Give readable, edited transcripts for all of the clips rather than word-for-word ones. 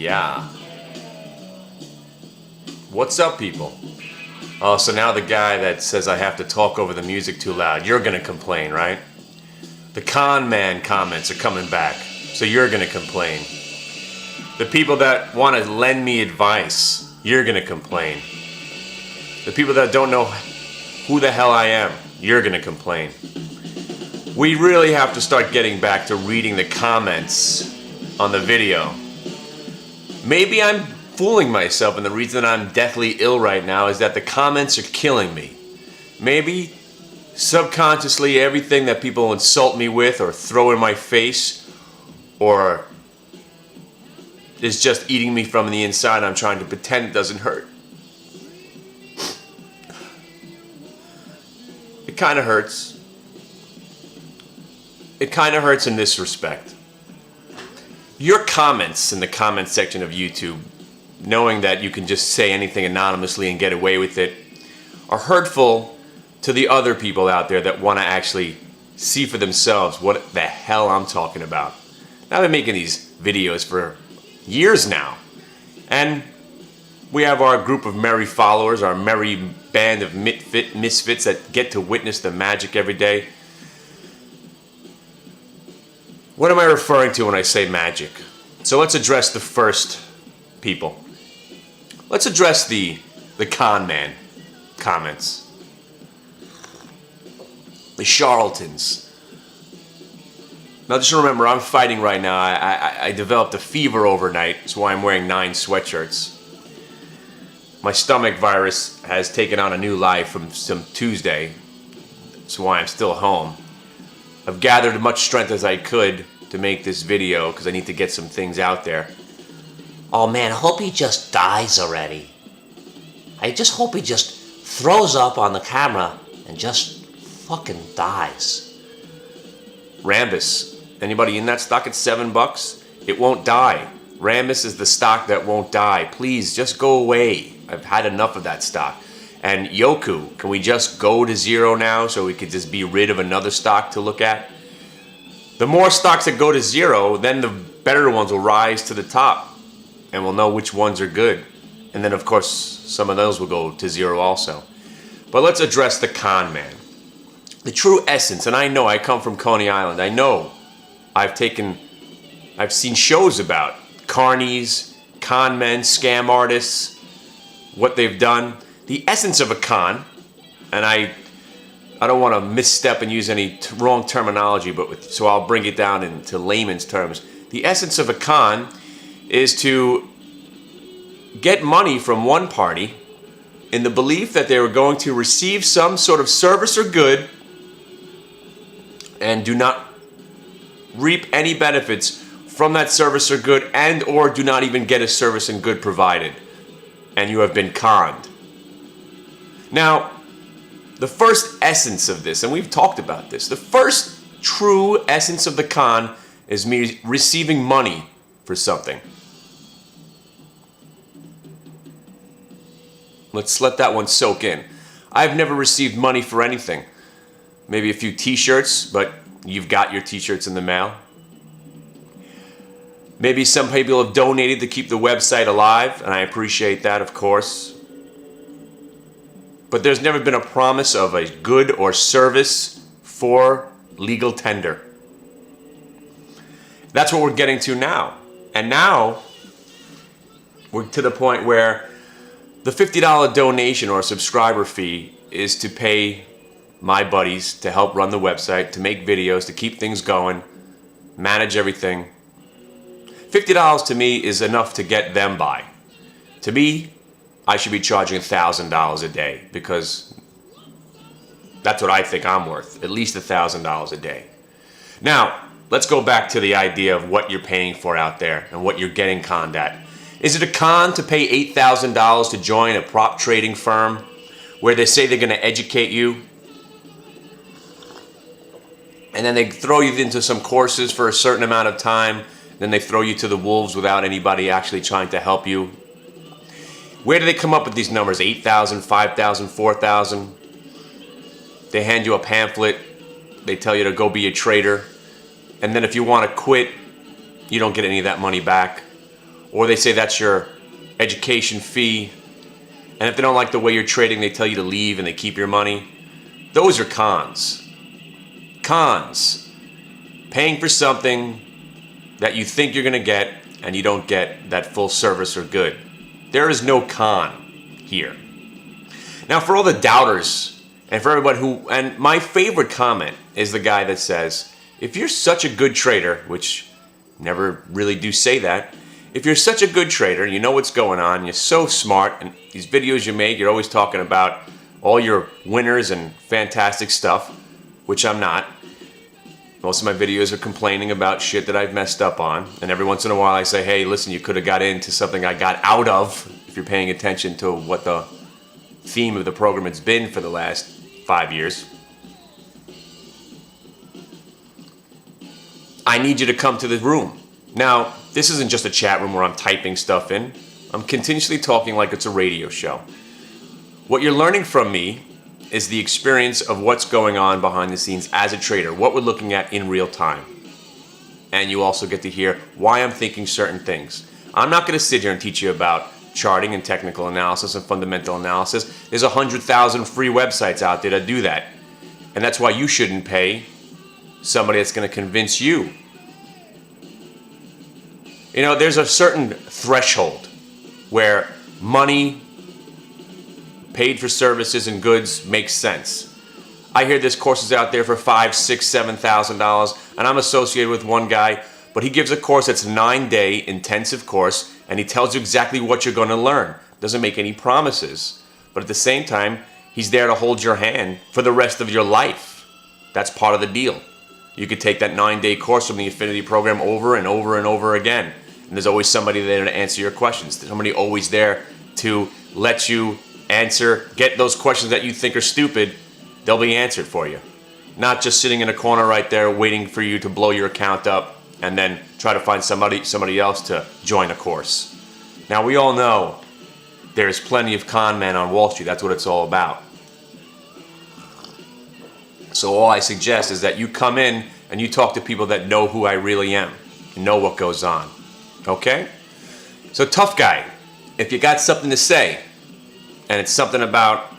Yeah. What's up, people? Oh, so now the guy that says I have to talk over the music too loud, you're gonna complain, right? The con man comments are coming back, so you're gonna complain. The people that want to lend me advice, you're gonna complain. The people that don't know who the hell I am, you're gonna complain. We really have to start getting back to reading the comments on the video. Maybe I'm fooling myself, and the reason I'm deathly ill right now is that the comments are killing me. Maybe subconsciously everything that people insult me with or throw in my face or is just eating me from the inside. I'm trying to pretend it doesn't hurt. It kind of hurts. It kind of hurts in this respect. Your comments in the comment section of YouTube, knowing that you can just say anything anonymously and get away with it, are hurtful to the other people out there that want to actually see for themselves what the hell I'm talking about. I've been making these videos for years now, and we have our group of merry followers, our merry band of misfits that get to witness the magic every day. What am I referring to when I say magic? So let's address the first people. Let's address the con man comments. The charlatans. Now just remember, I'm fighting right now. I developed a fever overnight. That's why I'm wearing 9 sweatshirts. My stomach virus has taken on a new life from some Tuesday. That's why I'm still home. I've gathered as much strength as I could to make this video because I need to get some things out there. Oh man, I hope he just dies already. I just hope he just throws up on the camera and just fucking dies. Rambus. Anybody in that stock at $7? It won't die. Rambus is the stock that won't die. Please, just go away. I've had enough of that stock. And Yoku, can we just go to zero now so we could just be rid of another stock to look at? The more stocks that go to zero, then the better ones will rise to the top. And we'll know which ones are good. And then, of course, some of those will go to zero also. But let's address the con man. The true essence, and I know I come from Coney Island. I know I've seen shows about carnies, con men, scam artists, what they've done. The essence of a con, and I don't want to misstep and use any wrong terminology, so I'll bring it down into layman's terms. The essence of a con is to get money from one party in the belief that they were going to receive some sort of service or good and do not reap any benefits from that service or good, and or do not even get a service and good provided, and you have been conned. Now, the first essence of this, and we've talked about this, the first true essence of the con is me receiving money for something. Let's let that one soak in. I've never received money for anything. Maybe a few t-shirts, but you've got your t-shirts in the mail. Maybe some people have donated to keep the website alive, and I appreciate that, of course. But there's never been a promise of a good or service for legal tender. That's what we're getting to now. And now, we're to the point where the $50 donation or subscriber fee is to pay my buddies to help run the website, to make videos, to keep things going, manage everything. $50 to me is enough to get them by. To me, I should be charging $1,000 a day because that's what I think I'm worth, at least $1,000 a day. Now, let's go back to the idea of what you're paying for out there and what you're getting conned at. Is it a con to pay $8,000 to join a prop trading firm where they say they're going to educate you? And then they throw you into some courses for a certain amount of time. Then they throw you to the wolves without anybody actually trying to help you. Where do they come up with these numbers? 8,000, 5,000, 4,000? They hand you a pamphlet. They tell you to go be a trader. And then if you want to quit, you don't get any of that money back. Or they say that's your education fee. And if they don't like the way you're trading, they tell you to leave and they keep your money. Those are cons. Cons. Paying for something that you think you're going to get and you don't get that full service or good. There is no con here. Now, for all the doubters and for everybody and my favorite comment is the guy that says, if you're such a good trader, which never really do say that, if you're such a good trader, you know what's going on, you're so smart, and these videos you make, you're always talking about all your winners and fantastic stuff, which I'm not. Most of my videos are complaining about shit that I've messed up on, and every once in a while I say, hey, listen, you could have got into something I got out of, if you're paying attention to what the theme of the program has been for the last 5 years. I need you to come to the room. Now, this isn't just a chat room where I'm typing stuff in. I'm continuously talking like it's a radio show. What you're learning from me is the experience of what's going on behind the scenes as a trader, what we're looking at in real time. And you also get to hear why I'm thinking certain things. I'm not going to sit here and teach you about charting and technical analysis and fundamental analysis. There's 100,000 free websites out there that do that. And that's why you shouldn't pay somebody that's going to convince you. You know, there's a certain threshold where money paid for services and goods makes sense. I hear there's courses out there for $5,000, $6,000, $7,000, and I'm associated with one guy, but he gives a course that's a 9-day intensive course, and he tells you exactly what you're going to learn. Doesn't make any promises, but at the same time, he's there to hold your hand for the rest of your life. That's part of the deal. You could take that 9-day course from the Affinity program over and over and over again. And there's always somebody there to answer your questions. There's somebody always there to let you answer, get those questions that you think are stupid, they'll be answered for you. Not just sitting in a corner right there waiting for you to blow your account up and then try to find somebody else to join a course. Now, we all know there's plenty of con men on Wall Street. That's what it's all about. So all I suggest is that you come in and you talk to people that know who I really am and know what goes on. Okay? So, tough guy, if you got something to say, and it's something about,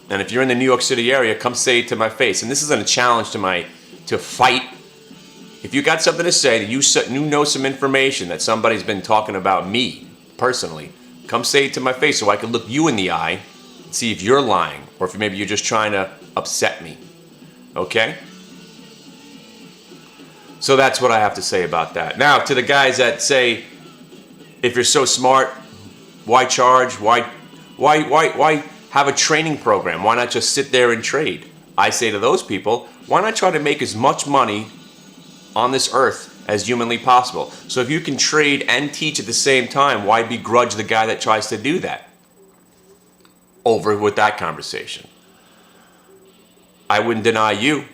and if you're in the New York City area, come say it to my face. And this isn't a challenge to fight. If you got something to say, that you know some information that somebody's been talking about me personally, come say it to my face so I can look you in the eye and see if you're lying or if maybe you're just trying to upset me. Okay? So that's what I have to say about that. Now, to the guys that say, if you're so smart, why charge? Why have a training program? Why not just sit there and trade? I say to those people, why not try to make as much money on this earth as humanly possible? So if you can trade and teach at the same time, why begrudge the guy that tries to do that? Over with that conversation. I wouldn't deny you.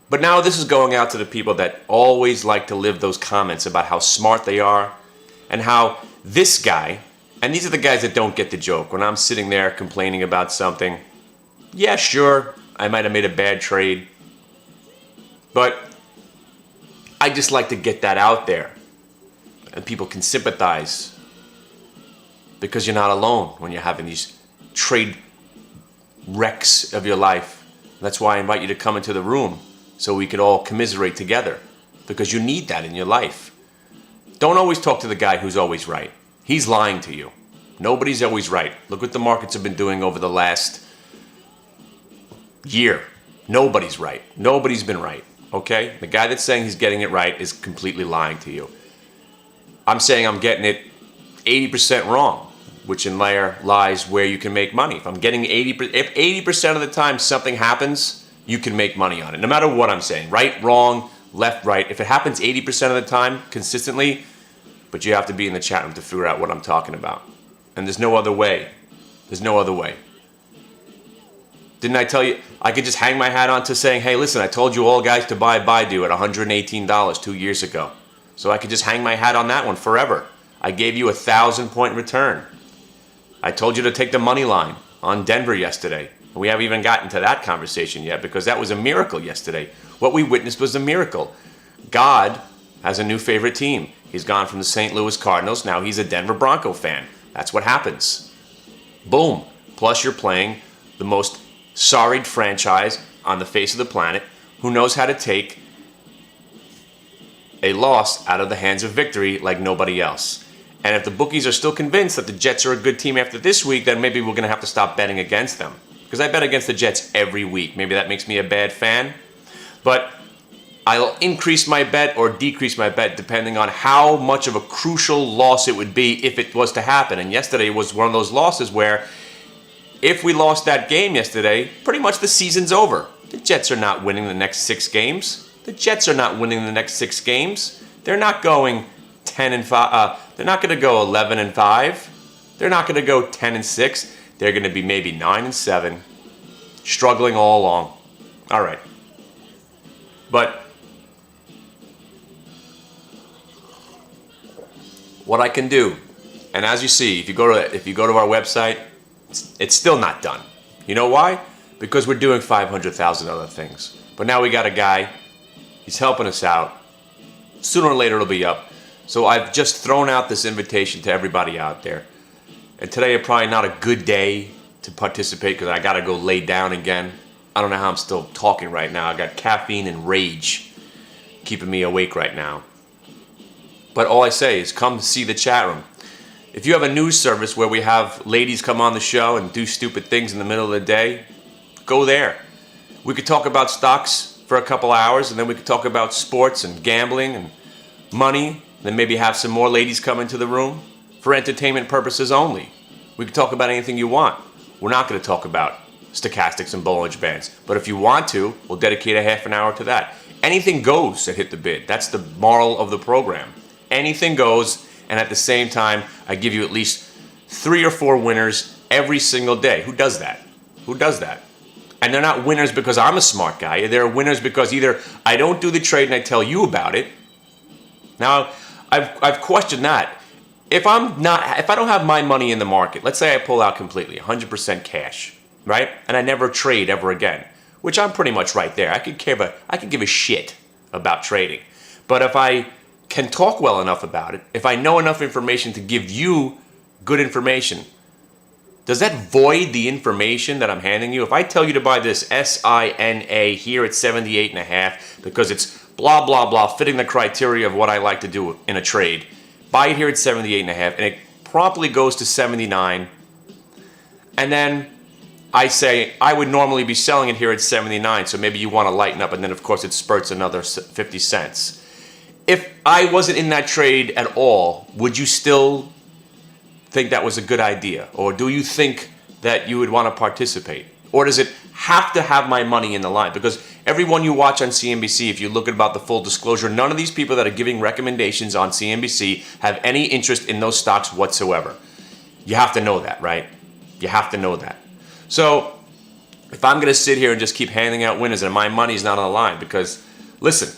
But now this is going out to the people that always like to live those comments about how smart they are and how this guy, and these are the guys that don't get the joke. When I'm sitting there complaining about something, yeah, sure, I might have made a bad trade, but I just like to get that out there and people can sympathize because you're not alone when you're having these trade wrecks of your life. That's why I invite you to come into the room so we could all commiserate together because you need that in your life. Don't always talk to the guy who's always right. He's lying to you. Nobody's always right. Look what the markets have been doing over the last year. Nobody's right. Nobody's been right. Okay? The guy that's saying he's getting it right is completely lying to you. I'm saying I'm getting it 80% wrong, which in there lies where you can make money. If I'm getting 80%, if 80% of the time something happens, you can make money on it. No matter what I'm saying, right, wrong, left, right. If it happens 80% of the time consistently, but you have to be in the chat room to figure out what I'm talking about. And there's no other way. There's no other way. Didn't I tell you, I could just hang my hat on to saying, hey, listen, I told you all guys to buy Baidu at $118 2 years ago. So I could just hang my hat on that one forever. I gave you a 1,000-point return. I told you to take the money line on Denver yesterday. We haven't even gotten to that conversation yet because that was a miracle yesterday. What we witnessed was a miracle. God has a new favorite team. He's gone from the St. Louis Cardinals. Now he's a Denver Bronco fan. That's what happens. Boom. Plus you're playing the most sorried franchise on the face of the planet who knows how to take a loss out of the hands of victory like nobody else. And if the bookies are still convinced that the Jets are a good team after this week, then maybe we're going to have to stop betting against them. Because I bet against the Jets every week. Maybe that makes me a bad fan. But I'll increase my bet or decrease my bet depending on how much of a crucial loss it would be if it was to happen. And yesterday was one of those losses where if we lost that game yesterday, pretty much the season's over. The Jets are not winning the next 6 games. The Jets are not winning the next 6 games. They're not going 10-5. They're not going to go 11-5. They're not going to go 10-6. They're going to be maybe 9-7, struggling all along. All right. But what I can do, and as you see, if you go to our website, it's still not done. You know why? Because we're doing 500,000 other things. But now we got a guy. He's helping us out. Sooner or later it'll be up. So I've just thrown out this invitation to everybody out there. And today is probably not a good day to participate because I got to go lay down again. I don't know how I'm still talking right now. I got caffeine and rage keeping me awake right now. But all I say is come see the chat room. If you have a news service where we have ladies come on the show and do stupid things in the middle of the day, go there. We could talk about stocks for a couple hours, and then we could talk about sports and gambling and money. Then maybe have some more ladies come into the room for entertainment purposes only. We could talk about anything you want. We're not going to talk about stochastics and Bollinger Bands. But if you want to, we'll dedicate a half an hour to that. Anything goes at Hit the Bid. That's the moral of the program. Anything goes, and at the same time, I give you at least 3 or 4 winners every single day. Who does that? Who does that? And they're not winners because I'm a smart guy. They're winners because either I don't do the trade and I tell you about it. Now, I've questioned that. If I don't have my money in the market, let's say I pull out completely, 100% cash, right? And I never trade ever again, which I'm pretty much right there. I could give a shit about trading. But if I can talk well enough about it, if I know enough information to give you good information, does that void the information that I'm handing you? If I tell you to buy this SINA here at 78.5 because it's blah, blah, blah, fitting the criteria of what I like to do in a trade, buy it here at 78.5 and it promptly goes to 79, and then I say I would normally be selling it here at 79, so maybe you want to lighten up, and then of course it spurts another 50 cents. If I wasn't in that trade at all, would you still think that was a good idea? Or do you think that you would want to participate? Or does it have to have my money in the line? Because everyone you watch on CNBC, if you look at about the full disclosure, none of these people that are giving recommendations on CNBC have any interest in those stocks whatsoever. You have to know that, right? You have to know that. So if I'm going to sit here and just keep handing out winners and my money's not on the line, because listen,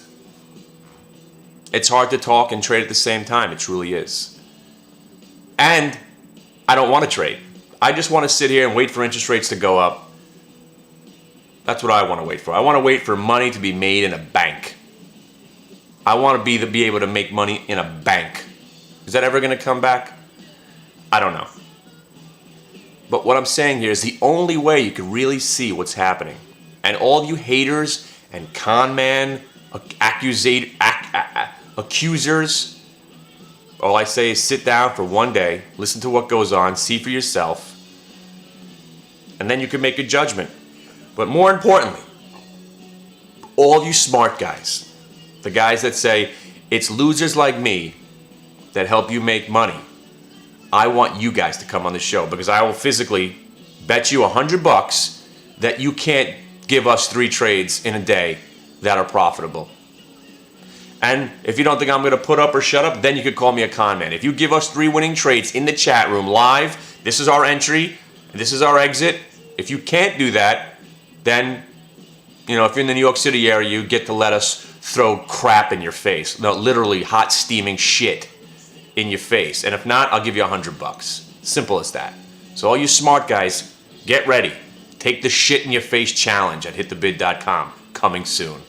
it's hard to talk and trade at the same time. It truly is. And I don't want to trade. I just want to sit here and wait for interest rates to go up. That's what I want to wait for. I want to wait for money to be made in a bank. I want to be able to make money in a bank. Is that ever going to come back? I don't know. But what I'm saying here is the only way you can really see what's happening. And all you haters and con man, accusers, all I say is sit down for one day, listen to what goes on, see for yourself, and then you can make a judgment. But more importantly, all you smart guys, the guys that say it's losers like me that help you make money, I want you guys to come on the show because I will physically bet you $100 that you can't give us 3 trades in a day that are profitable. And if you don't think I'm going to put up or shut up, then you could call me a con man. If you give us 3 winning trades in the chat room live, this is our entry, this is our exit. If you can't do that, then, if you're in the New York City area, you get to let us throw crap in your face. No, literally hot steaming shit in your face. And if not, I'll give you $100. Simple as that. So all you smart guys, get ready. Take the shit in your face challenge at hitthebid.com. Coming soon.